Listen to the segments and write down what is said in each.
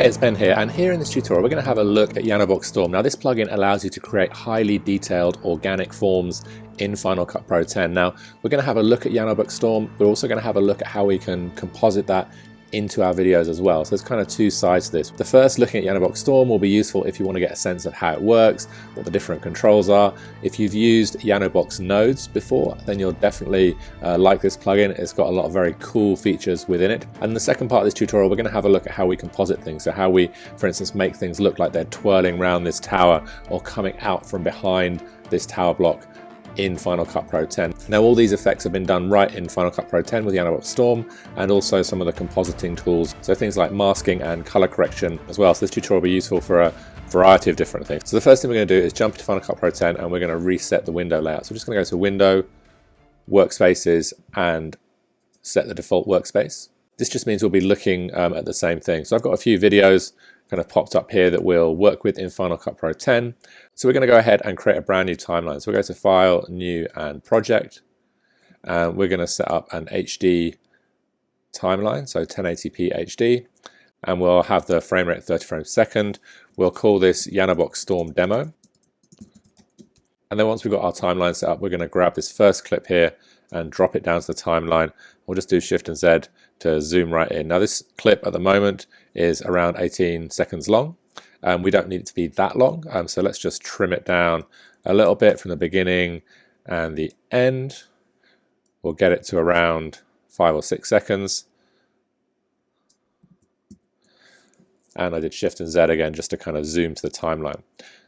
Hey, it's Ben here, and here in this tutorial we're going to have a look at Yanobox Storm. Now this plugin allows you to create highly detailed organic forms in Final Cut Pro 10. Now we're going to have a look at Yanobox Storm, we're also going to have a look at how we can composite that into our videos as well. So there's kind of two sides to this. The first, looking at Yanobox Storm, will be useful if you want to get a sense of how it works, what the different controls are. If you've used Yanobox nodes before, then you'll definitely like this plugin. It's got a lot of very cool features within it. And the second part of this tutorial, we're going to have a look at how we composite things. So how we, for instance, make things look like they're twirling around this tower or coming out from behind this tower block in Final Cut Pro 10. Now all these effects have been done right in Final Cut Pro 10 with Yanobox Storm, and also some of the compositing tools, so things like masking and color correction as well. So this tutorial will be useful for a variety of different things. So the first thing we're going to do is jump to Final Cut Pro 10 and we're going to reset the window layout. So we're just going to go to Window, Workspaces, and set the default workspace. This just means we'll be looking at the same thing. So I've got a few videos kind of popped up here that we'll work with in Final Cut Pro 10. So we're going to go ahead and create a brand new timeline. So we'll go to File, New, and Project. And we're going to set up an HD timeline, so 1080p HD. And we'll have the frame rate 30 frames per second. We'll call this Yanobox Storm Demo. And then once we've got our timeline set up, we're going to grab this first clip here and drop it down to the timeline. We'll just do Shift and Z to zoom right in. Now this clip at the moment is around 18 seconds long. We don't need it to be that long, so let's just trim it down a little bit from the beginning and the end. We'll get it to around 5 or 6 seconds. And I did Shift and Z again just to kind of zoom to the timeline.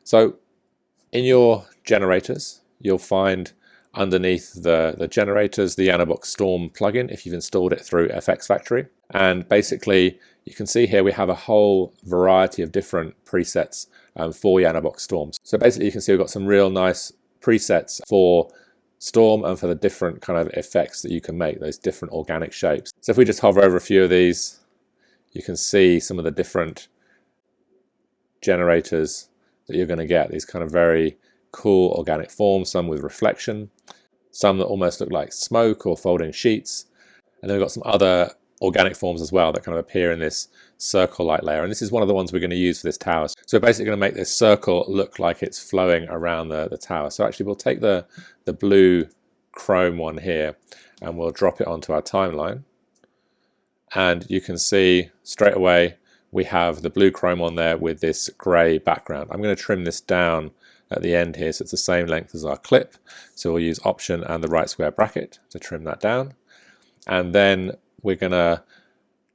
So in your generators, you'll find underneath the generators the Yanobox Storm plugin if you've installed it through FxFactory. And basically you can see here we have a whole variety of different presets for Yanobox Storm. So basically you can see we've got some real nice presets for Storm and for the different kind of effects that you can make, those different organic shapes. So if we just hover over a few of these, you can see some of the different generators that you're going to get, these kind of very cool organic forms, some with reflection, some that almost look like smoke or folding sheets. And then we've got some other organic forms as well that kind of appear in this circle-like layer. And this is one of the ones we're going to use for this tower. So we're basically going to make this circle look like it's flowing around the tower. So actually we'll take the blue chrome one here and we'll drop it onto our timeline. And you can see straight away we have the blue chrome on there with this grey background. I'm going to trim this down at the end here so it's the same length as our clip. So we'll use Option and the right square bracket to trim that down. And then we're going to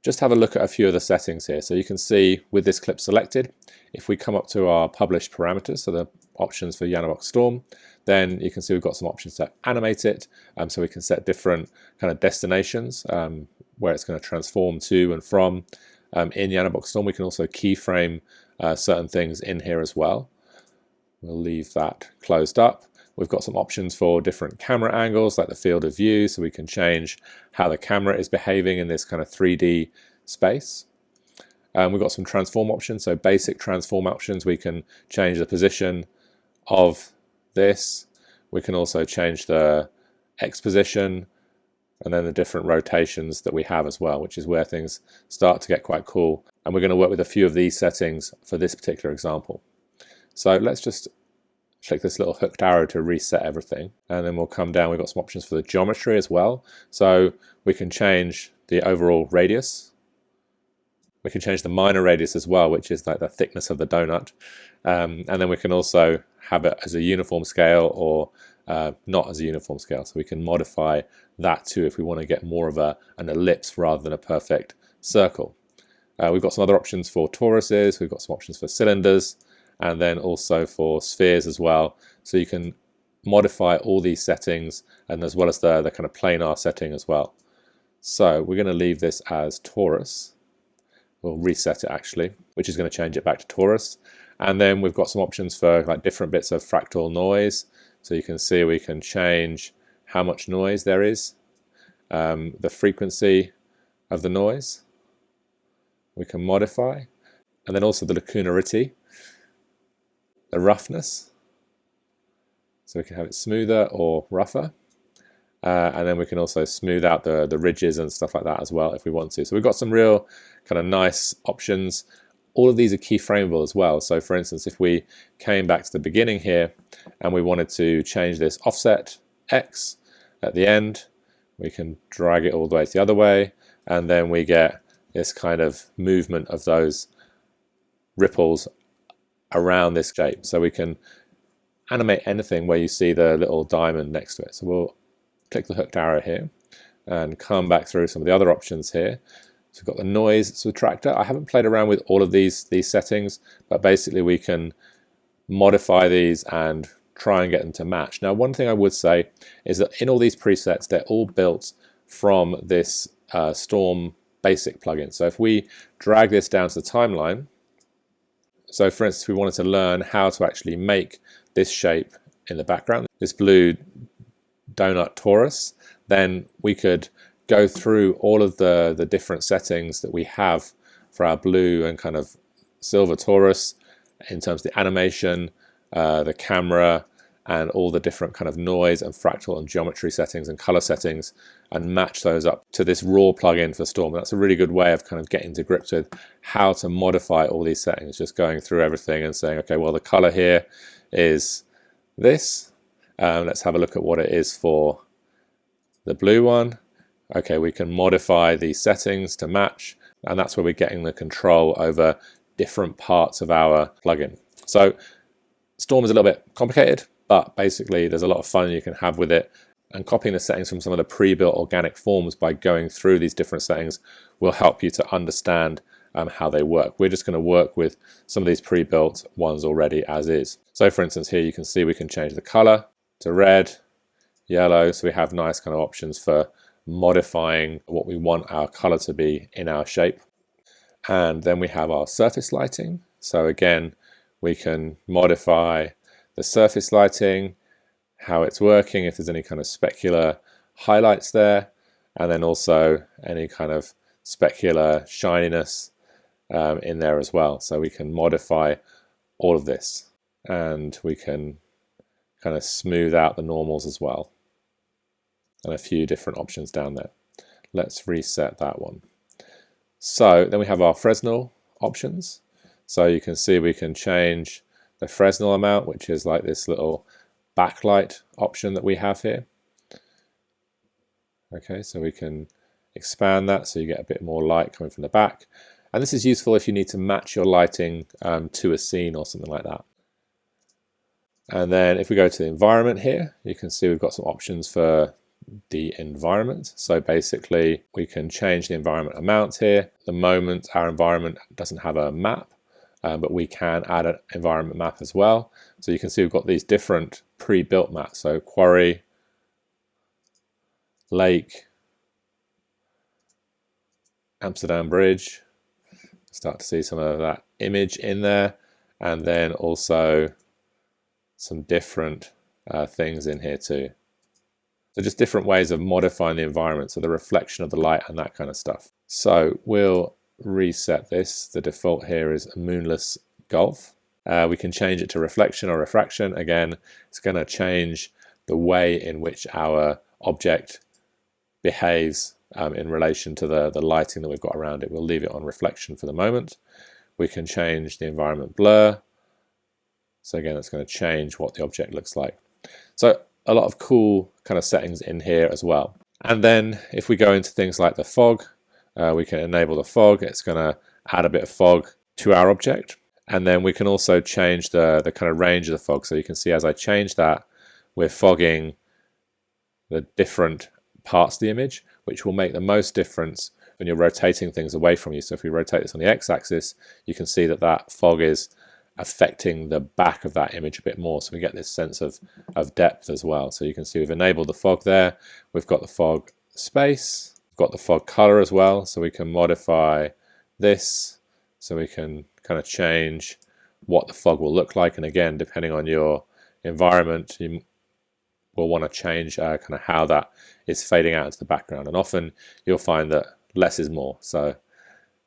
just have a look at a few of the settings here. So you can see with this clip selected, if we come up to our published parameters, so the options for Yanobox Storm, then you can see we've got some options to animate it. So we can set different kind of destinations where it's going to transform to and from in Yanobox Storm. We can also keyframe certain things in here as well. We'll leave that closed up. We've got some options for different camera angles, like the field of view, so we can change how the camera is behaving in this kind of 3D space. We've got some transform options, so basic transform options. We can change the position of this. We can also change the X position and then the different rotations that we have as well, which is where things start to get quite cool. And we're going to work with a few of these settings for this particular example. So let's just click this little hooked arrow to reset everything, and then we'll come down. We've got some options for the geometry as well, so we can change the overall radius. We can change the minor radius as well, which is like the thickness of the donut, and then we can also have it as a uniform scale or not as a uniform scale, so we can modify that too if we want to get more of an ellipse rather than a perfect circle. We've got some other options for toruses, we've got some options for cylinders, and then also for spheres as well. So you can modify all these settings, and as well as the kind of planar setting as well. So we're going to leave this as torus. We'll reset it actually, which is going to change it back to torus. And then we've got some options for like different bits of fractal noise. So you can see we can change how much noise there is, the frequency of the noise we can modify, and then also the lacunarity, the roughness, so we can have it smoother or rougher, and then we can also smooth out the ridges and stuff like that as well if we want to. So we've got some real kind of nice options all of these are keyframeable as well. So for instance, if we came back to the beginning here and we wanted to change this offset X at the end, we can drag it all the way to the other way, and then we get this kind of movement of those ripples around this shape. So we can animate anything where you see the little diamond next to it. So we'll click the hooked arrow here and come back through some of the other options here. So we've got the noise subtractor. I haven't played around with all of these settings, but basically we can modify these and try and get them to match. Now, one thing I would say is that in all these presets, they're all built from this Storm basic plugin. So if we drag this down to the timeline, so for instance, we wanted to learn how to actually make this shape in the background, this blue donut torus, then we could go through all of the different settings that we have for our blue and kind of silver torus in terms of the animation, the camera, and all the different kind of noise and fractal and geometry settings and color settings, and match those up to this raw plugin for Storm. And that's a really good way of kind of getting to grips with how to modify all these settings, just going through everything and saying, okay, well, the color here is this. Let's have a look at what it is for the blue one. Okay, we can modify these settings to match, and that's where we're getting the control over different parts of our plugin. So Storm is a little bit complicated, but basically there's a lot of fun you can have with it, and copying the settings from some of the pre-built organic forms by going through these different settings will help you to understand how they work. We're just going to work with some of these pre-built ones already as is. So for instance, here you can see we can change the color to red, yellow, so we have nice kind of options for modifying what we want our color to be in our shape. And then we have our surface lighting. So again, we can modify the surface lighting, how it's working, if there's any kind of specular highlights there, and then also any kind of specular shininess in there as well. So we can modify all of this, and we can kind of smooth out the normals as well, and a few different options down there. Let's reset that one. So then we have our Fresnel options. So you can see we can change the Fresnel amount, which is like this little backlight option that we have here. Okay, so we can expand that so you get a bit more light coming from the back. And this is useful if you need to match your lighting to a scene or something like that. And then if we go to the environment here, you can see we've got some options for the environment. So basically we can change the environment amount here. At the moment our environment doesn't have a map, but we can add an environment map as well. So you can see we've got these different pre-built maps. So quarry, lake, Amsterdam Bridge. Start to see some of that image in there, and then also some different things in here too. So just different ways of modifying the environment, so the reflection of the light and that kind of stuff. So we'll reset this. The default here is a moonless gulf. We can change it to reflection or refraction. Again, it's going to change the way in which our object behaves in relation to the lighting that we've got around it. We'll leave it on reflection for the moment. We can change the environment blur. So again, it's going to change what the object looks like. So a lot of cool kind of settings in here as well. And then if we go into things like the fog, we can enable the fog. It's going to add a bit of fog to our object. And then we can also change the kind of range of the fog. So you can see as I change that, we're fogging the different parts of the image, which will make the most difference when you're rotating things away from you. So if we rotate this on the x-axis, you can see that that fog is affecting the back of that image a bit more, so we get this sense of depth as well. So you can see we've enabled the fog there. We've got the fog space, we've got the fog color as well, so we can modify this, so we can kind of change what the fog will look like. And again, depending on your environment, you will want to change kind of how that is fading out into the background. And often you'll find that less is more, so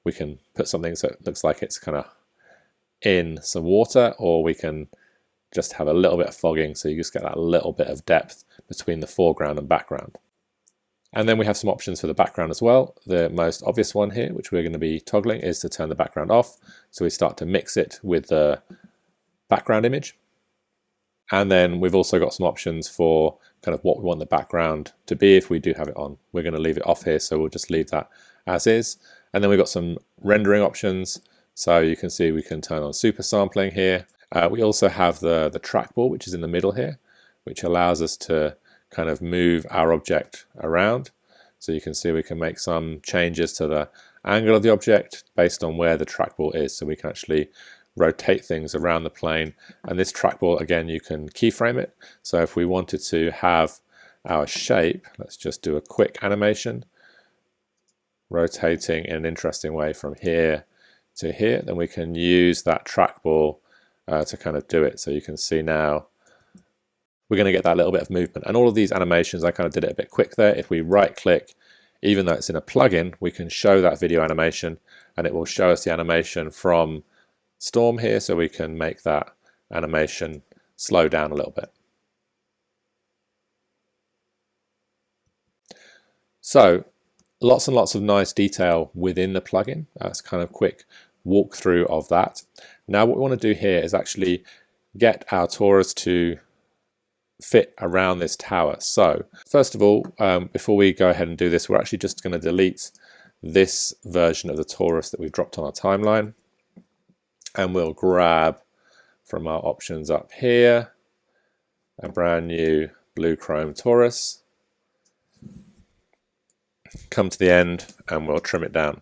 we can put something so it looks like it's kind of in some water, or we can just have a little bit of fogging, so you just get that little bit of depth between the foreground and background. And then we have some options for the background as well. The most obvious one here, which we're going to be toggling, is to turn the background off. So we start to mix it with the background image. And then we've also got some options for kind of what we want the background to be if we do have it on. We're going to leave it off here, so we'll just leave that as is. And then we've got some rendering options. So you can see we can turn on super sampling here. We also have the trackball, which is in the middle here, which allows us to kind of move our object around. So you can see we can make some changes to the angle of the object based on where the trackball is. So we can actually rotate things around the plane. And this trackball, again, you can keyframe it. So if we wanted to have our shape, let's just do a quick animation, rotating in an interesting way from here to here, then we can use that trackball to kind of do it. So you can see now we're going to get that little bit of movement. And all of these animations, I kind of did it a bit quick there. If we right click, even though it's in a plugin, we can show that video animation and it will show us the animation from Storm here, so we can make that animation slow down a little bit. So lots and lots of nice detail within the plugin. That's kind of quick walkthrough of that. Now what we want to do here is actually get our torus to fit around this tower. So first of all, before we go ahead and do this, we're actually just going to delete this version of the torus that we've dropped on our timeline. And we'll grab from our options up here a brand new blue chrome torus, come to the end, and we'll trim it down.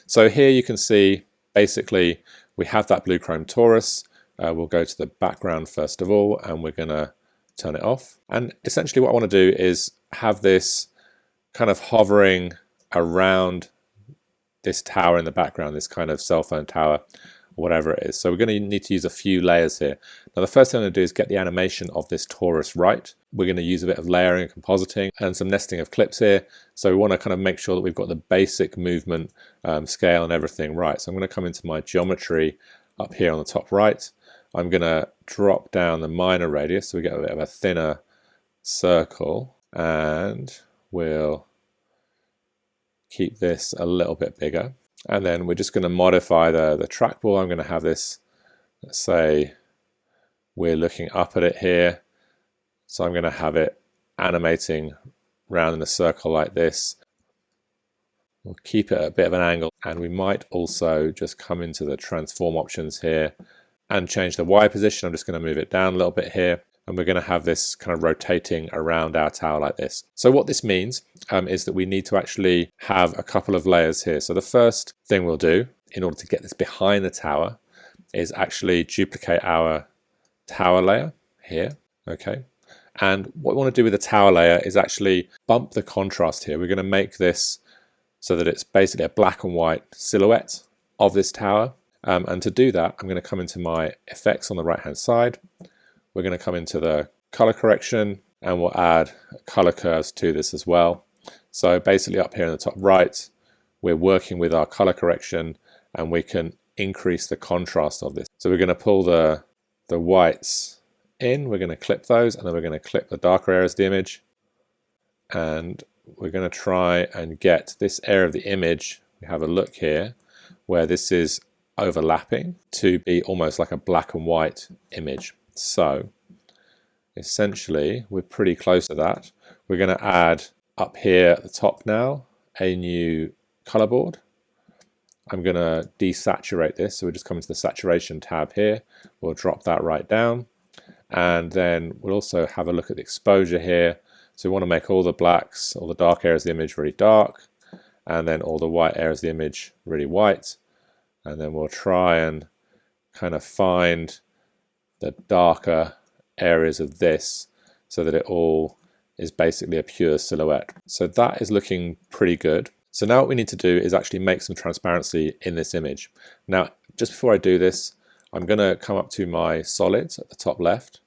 So here you can see basically we have that blue chrome torus. We'll go to the background first of all, and we're going to turn it off. And essentially what I want to do is have this kind of hovering around this tower in the background, this kind of cell phone tower, whatever it is. So we're going to need to use a few layers here. Now the first thing I'm going to do is get the animation of this torus right. We're going to use a bit of layering and compositing and some nesting of clips here. So we want to kind of make sure that we've got the basic movement scale and everything right. So I'm going to come into my geometry up here on the top right. I'm going to drop down the minor radius so we get a bit of a thinner circle, and we'll keep this a little bit bigger. And then we're just going to modify the trackball. I'm going to have this, let's say we're looking up at it here. So I'm going to have it animating round in a circle like this. We'll keep it at a bit of an angle, and we might also just come into the transform options here and change the Y position. I'm just going to move it down a little bit here. And we're going to have this kind of rotating around our tower like this. So what this means is that we need to actually have a couple of layers here. So the first thing we'll do in order to get this behind the tower is actually duplicate our tower layer here. Okay. And what we want to do with the tower layer is actually bump the contrast here. We're going to make this so that it's basically a black and white silhouette of this tower. And to do that, I'm going to come into my effects on the right hand side. We're going to come into the color correction, and we'll add color curves to this as well. So basically up here in the top right, we're working with our color correction, and we can increase the contrast of this. So we're going to pull the whites in, we're going to clip those, and then we're going to clip the darker areas of the image. And we're going to try and get this area of the image, we have a look here, where this is overlapping to be almost like a black and white image. So essentially we're pretty close to that. We're going to add up here at the top now a new color board. I'm going to desaturate this, so we're just coming to the saturation tab here. We'll drop that right down, and then we'll also have a look at the exposure here. So we want to make all the blacks, all the dark areas of the image really dark, and then all the white areas of the image really white. And then we'll try and kind of find the darker areas of this so that it all is basically a pure silhouette. So that is looking pretty good. So now what we need to do is actually make some transparency in this image. Now, just before I do this, I'm going to come up to my solids at the top left,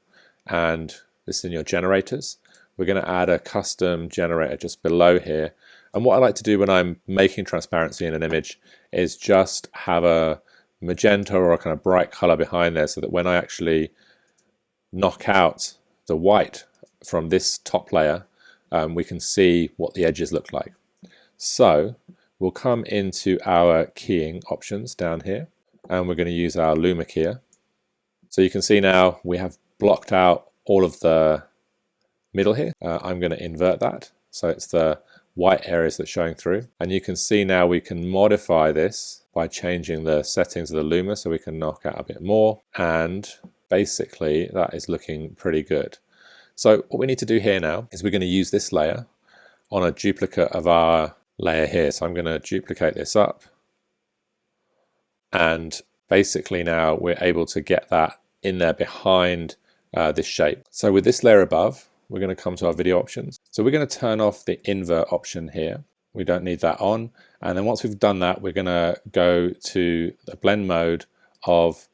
and this is in your generators. We're going to add a custom generator just below here. And what I like to do when I'm making transparency in an image is just have a magenta or a kind of bright color behind there, so that when I actually knock out the white from this top layer, we can see what the edges look like. So we'll come into our keying options down here, and we're going to use our luma keyer. So you can see now we have blocked out all of the middle here. I'm going to invert that, so it's the white areas that's showing through. And you can see now we can modify this by changing the settings of the luma, so we can knock out a bit more, and basically that is looking pretty good. So what we need to do here now is we're going to use this layer on a duplicate of our layer here. So I'm going to duplicate this up, and basically now we're able to get that in there behind this shape. So with this layer above, we're going to come to our video options. So we're going to turn off the invert option here. We don't need that on. And then once we've done that, we're going to go to the blend mode of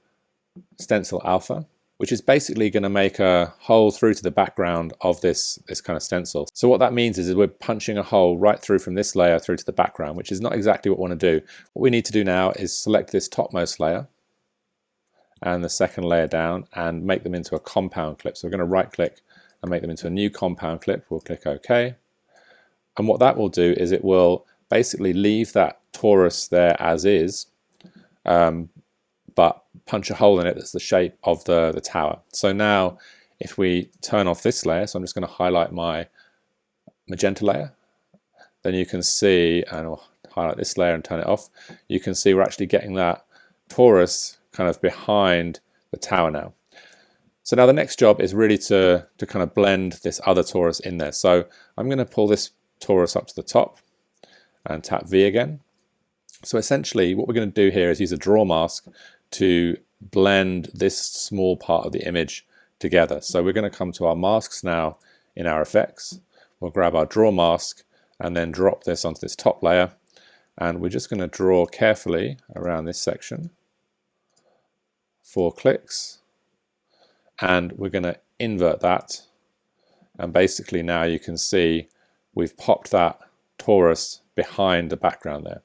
stencil alpha, which is basically going to make a hole through to the background of this kind of stencil. So what that means is we're punching a hole right through from this layer through to the background, which is not exactly what we want to do. What we need to do now is select this topmost layer and the second layer down and make them into a compound clip. So we're going to right click and make them into a new compound clip. We'll click OK. And what that will do is it will basically leave that torus there as is, but punch a hole in it that's the shape of the tower. So now if we turn off this layer, so I'm just going to highlight my magenta layer, then you can see, and I'll highlight this layer and turn it off, you can see we're actually getting that torus kind of behind the tower now. So now the next job is really to kind of blend this other torus in there. So I'm going to pull this torus up to the top and tap V again. So essentially what we're going to do here is use a draw mask to blend this small part of the image together. So we're going to come to our masks now in our effects. We'll grab our draw mask and then drop this onto this top layer, and we're just going to draw carefully around this section. 4 clicks, and we're going to invert that, and basically now you can see we've popped that torus behind the background there.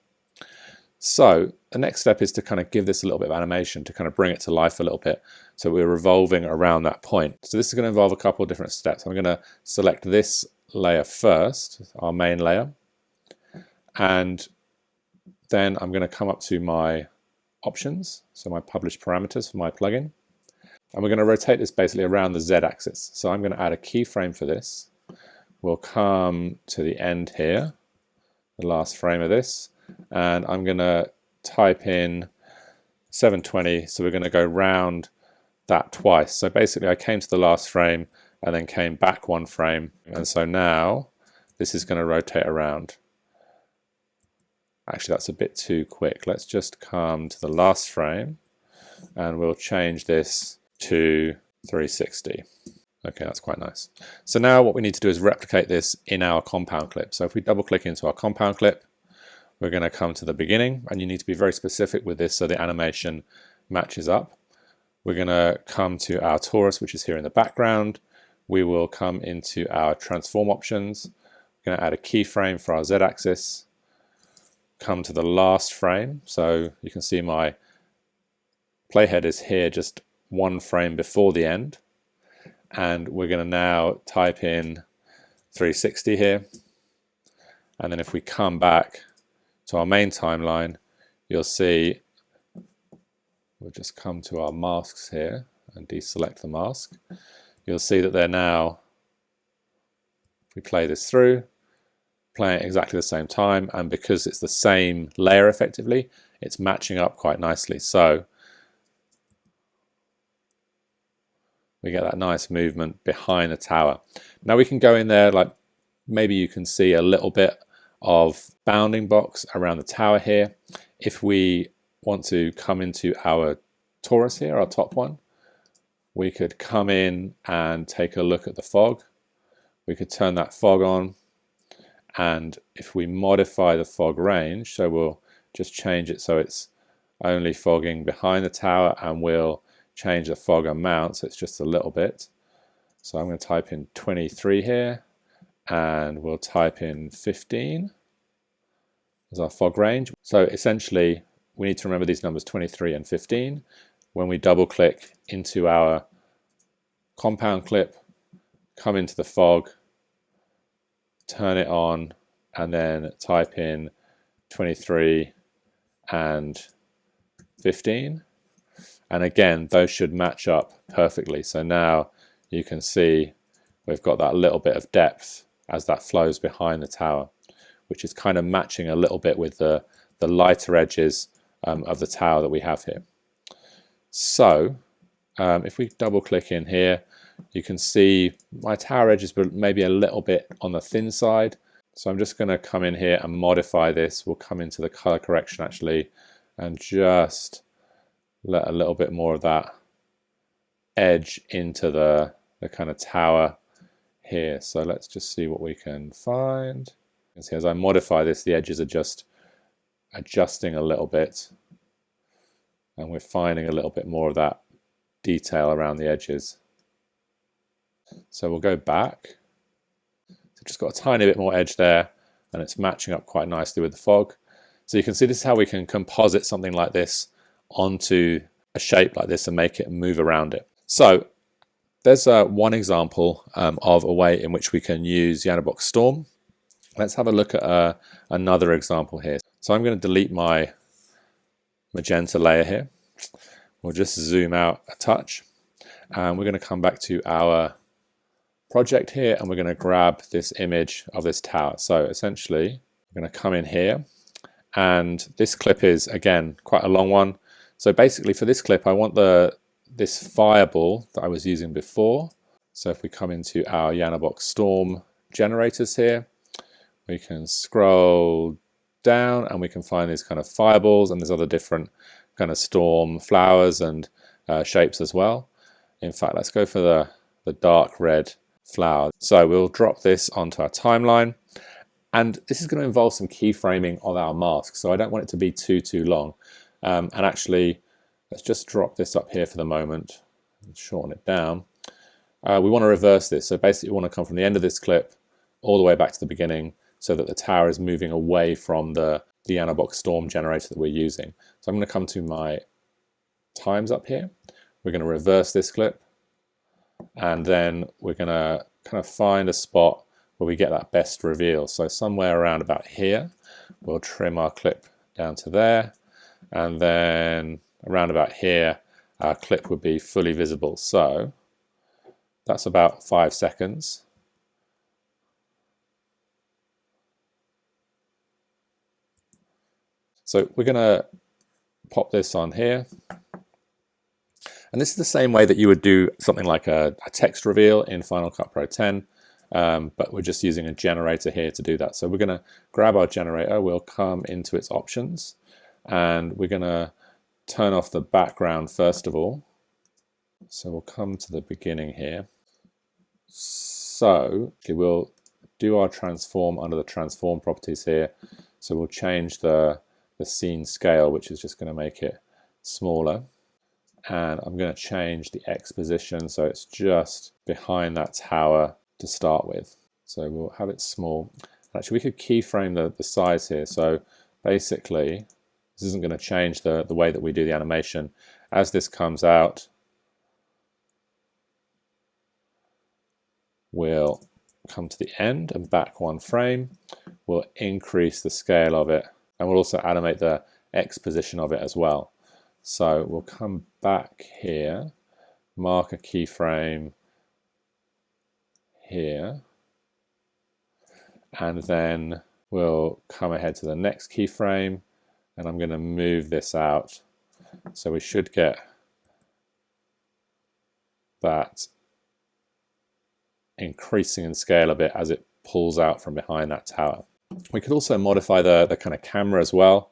So the next step is to kind of give this a little bit of animation to kind of bring it to life a little bit, so we're revolving around that point. So this is going to involve a couple of different steps. I'm going to select this layer first, our main layer, and then I'm going to come up to my options, so my published parameters for my plugin, and we're going to rotate this basically around the Z axis. So I'm going to add a keyframe for this. We'll come to the end here, the last frame of this, and I'm going to type in 720, so we're going to go round that twice. So basically I came to the last frame and then came back 1 frame, and so now this is going to rotate around. Actually, that's a bit too quick. Let's just come to the last frame and we'll change this to 360. Okay, that's quite nice. So now what we need to do is replicate this in our compound clip. So if we double click into our compound clip, we're going to come to the beginning, and you need to be very specific with this so the animation matches up. We're going to come to our torus, which is here in the background. We will come into our transform options. We're going to add a keyframe for our Z axis. Come to the last frame, so you can see my playhead is here just 1 frame before the end, and we're going to now type in 360 here, and then if we come back to our main timeline, you'll see we'll just come to our masks here and deselect the mask. You'll see that they're now, if we play this through, playing at exactly the same time, and because it's the same layer effectively, it's matching up quite nicely. So we get that nice movement behind the tower. Now we can go in there, like maybe you can see a little bit of bounding box around the tower here. If we want to come into our torus here, our top one, we could come in and take a look at the fog. We could turn that fog on, and if we modify the fog range, so we'll just change it so it's only fogging behind the tower, and we'll change the fog amount so it's just a little bit. So I'm going to type in 23 here, and we'll type in 15 as our fog range. So essentially we need to remember these numbers 23 and 15. When we double click into our compound clip, come into the fog, turn it on, and then type in 23 and 15. And again, those should match up perfectly. So now you can see we've got that little bit of depth as that flows behind the tower, which is kind of matching a little bit with the lighter edges of the tower that we have here. So if we double click in here, you can see my tower edges were maybe a little bit on the thin side. So I'm just going to come in here and modify this. We'll come into the color correction actually and just let a little bit more of that edge into the kind of tower here. So let's just see what we can find. You can see as I modify this, the edges are just adjusting a little bit, and we're finding a little bit more of that detail around the edges. So we'll go back. So just got a tiny bit more edge there, and it's matching up quite nicely with the fog. So you can see this is how we can composite something like this onto a shape like this and make it move around it. So there's one example of a way in which we can use Yanobox Storm. Let's have a look at another example here. So I'm going to delete my magenta layer here. We'll just zoom out a touch, and we're going to come back to our project here, and we're going to grab this image of this tower. So essentially, we're going to come in here, and this clip is, again, quite a long one. So basically for this clip, I want this fireball that I was using before. So if we come into our Yanobox Storm generators here, we can scroll down and we can find these kind of fireballs, and there's other different kind of storm flowers and shapes as well. In fact, let's go for the dark red flower. So we'll drop this onto our timeline, and this is going to involve some keyframing of our mask. So I don't want it to be too long. And actually, let's just drop this up here for the moment and shorten it down. We want to reverse this. So basically, we want to come from the end of this clip all the way back to the beginning, so that the tower is moving away from the Yanobox Storm generator that we're using. So I'm going to come to my times up here. We're going to reverse this clip, and then we're going to kind of find a spot where we get that best reveal. So somewhere around about here, we'll trim our clip down to there, and then around about here, our clip would be fully visible. So that's about 5 seconds. So we're going to pop this on here. And this is the same way that you would do something like a text reveal in Final Cut Pro 10, but we're just using a generator here to do that. So we're going to grab our generator, we'll come into its options, and we're going to turn off the background first of all. So we'll come to the beginning here. So we'll do our transform under the transform properties here. So we'll change the scene scale, which is just going to make it smaller. And I'm going to change the X position so it's just behind that tower to start with. So we'll have it small. Actually, we could keyframe the size here. So basically, this isn't going to change the way that we do the animation. As this comes out, we'll come to the end and back 1 frame. We'll increase the scale of it, and we'll also animate the X position of it as well. So we'll come back here, mark a keyframe here, and then we'll come ahead to the next keyframe, and I'm going to move this out. So we should get that increasing in scale a bit as it pulls out from behind that tower. We could also modify the kind of camera as well.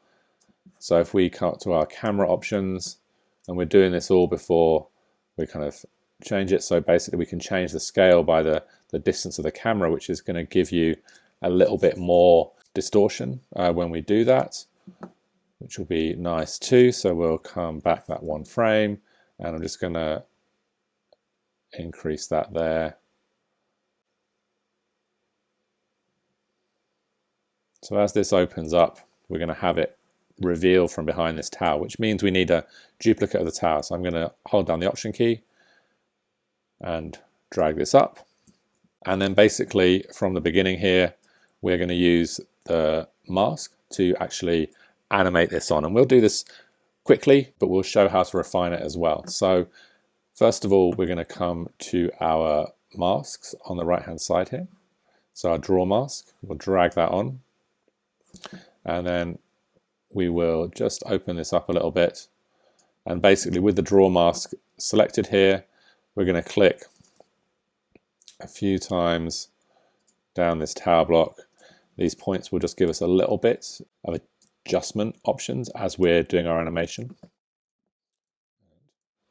So if we come to our camera options, and we're doing this all before we kind of change it, so basically we can change the scale by the distance of the camera, which is going to give you a little bit more distortion when we do that, which will be nice too. So we'll come back that 1 frame, and I'm just going to increase that there. So as this opens up, we're going to have it reveal from behind this tower, which means we need a duplicate of the tower. So I'm going to hold down the Option key and drag this up. And then basically from the beginning here, we're going to use the mask to actually animate this on. And we'll do this quickly, but we'll show how to refine it as well. So first of all, we're going to come to our masks on the right hand side here. So our draw mask, we'll drag that on. And then we will just open this up a little bit. And basically with the draw mask selected here, we're going to click a few times down this tower block. These points will just give us a little bit of adjustment options as we're doing our animation.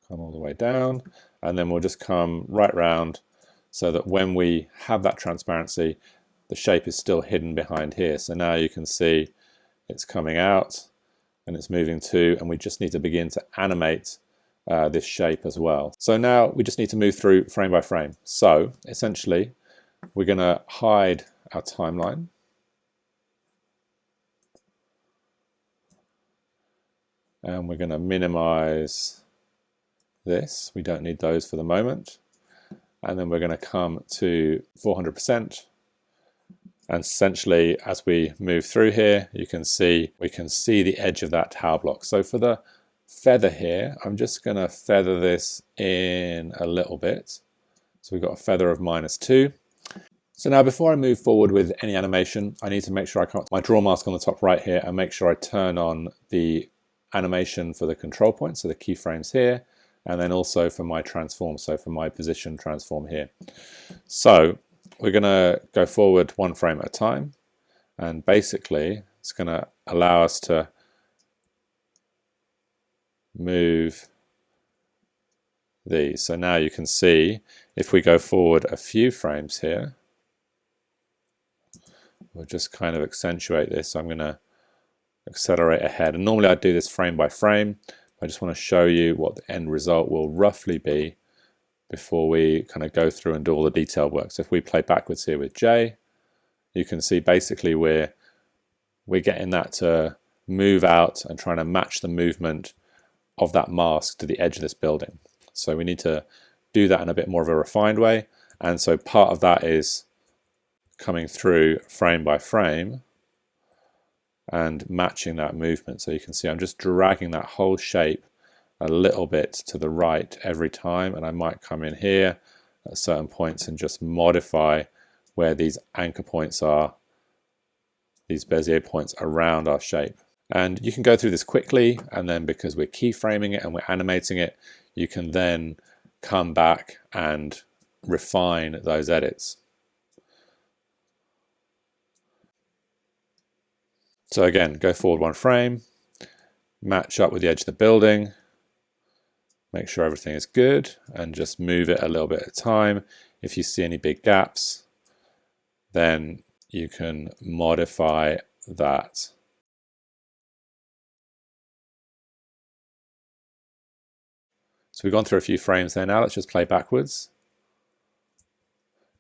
Come all the way down, and then we'll just come right round so that when we have that transparency, the shape is still hidden behind here. So now you can see it's coming out and it's moving too, and we just need to begin to animate this shape as well. So now we just need to move through frame by frame. So essentially we're going to hide our timeline. And we're going to minimize this. We don't need those for the moment. And then we're going to come to 400%. And essentially, as we move through here, we can see the edge of that tower block. So for the feather here, I'm just going to feather this in a little bit. So we've got a feather of -2. So now before I move forward with any animation, I need to make sure I come up to my draw mask on the top right here and make sure I turn on the animation for the control points, so the keyframes here, and then also for my transform, so for my position transform here. So we're going to go forward one frame at a time, and basically it's going to allow us to move these. So now you can see if we go forward a few frames here, we'll just kind of accentuate this. So I'm going to accelerate ahead, and normally I do this frame by frame. I just want to show you what the end result will roughly be before we kind of go through and do all the detailed work. So if we play backwards here with J, you can see basically we're getting that to move out and trying to match the movement of that mask to the edge of this building. So we need to do that in a bit more of a refined way, and so part of that is coming through frame by frame and matching that movement. So you can see I'm just dragging that whole shape a little bit to the right every time, and I might come in here at certain points and just modify where these anchor points are, these Bezier points around our shape. And you can go through this quickly, and then because we're keyframing it and we're animating it, you can then come back and refine those edits. So again, go forward one frame, match up with the edge of the building, make sure everything is good, and just move it a little bit at a time. If you see any big gaps, then you can modify that. So we've gone through a few frames there now. Let's just play backwards.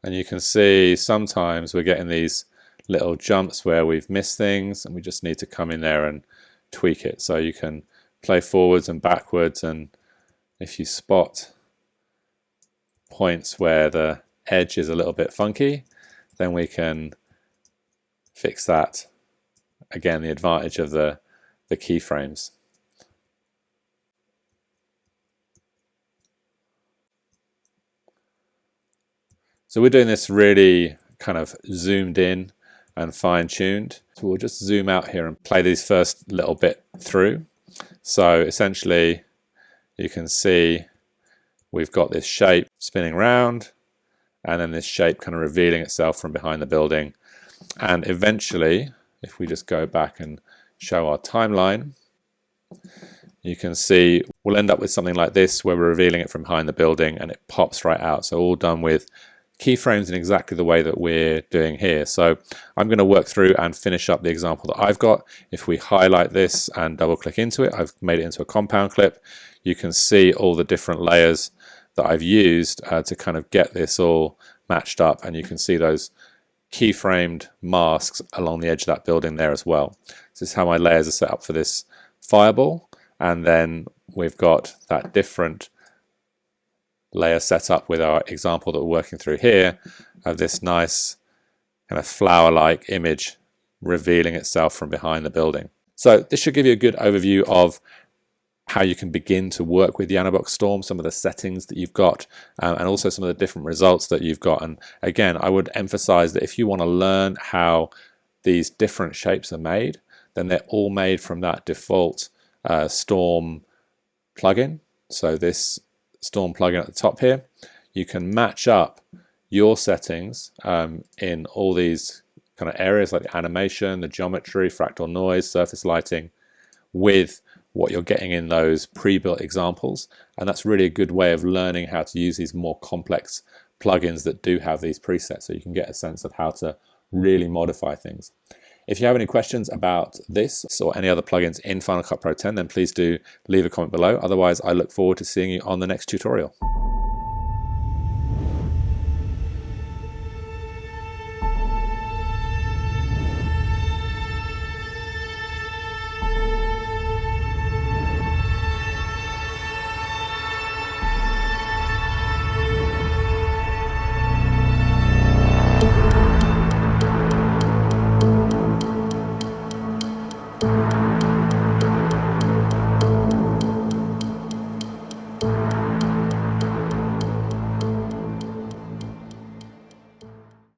And you can see sometimes we're getting these little jumps where we've missed things, and we just need to come in there and tweak it. So you can play forwards and backwards, and if you spot points where the edge is a little bit funky, then we can fix that. Again, the advantage of the keyframes. So we're doing this really kind of zoomed in and fine-tuned. So we'll just zoom out here and play these first little bit through. So essentially you can see we've got this shape spinning round, and then this shape kind of revealing itself from behind the building. And eventually, if we just go back and show our timeline, you can see we'll end up with something like this where we're revealing it from behind the building and it pops right out. So all done with keyframes in exactly the way that we're doing here. So I'm going to work through and finish up the example that I've got. If we highlight this and double click into it, I've made it into a compound clip. You can see all the different layers that I've used to kind of get this all matched up, and you can see those keyframed masks along the edge of that building there as well. This is how my layers are set up for this fireball, and then we've got that different layer set up with our example that we're working through here of this nice kind of flower-like image revealing itself from behind the building. So this should give you a good overview of how you can begin to work with Yanobox Storm, some of the settings that you've got, and also some of the different results that you've got. And again, I would emphasize that if you want to learn how these different shapes are made, then they're all made from that default Storm plugin. So this Storm plugin at the top here, you can match up your settings in all these kind of areas like the animation, the geometry, fractal noise, surface lighting, with what you're getting in those pre-built examples. And that's really a good way of learning how to use these more complex plugins that do have these presets, so you can get a sense of how to really modify things. If you have any questions about this or any other plugins in Final Cut Pro 10, then please do leave a comment below. Otherwise, I look forward to seeing you on the next tutorial.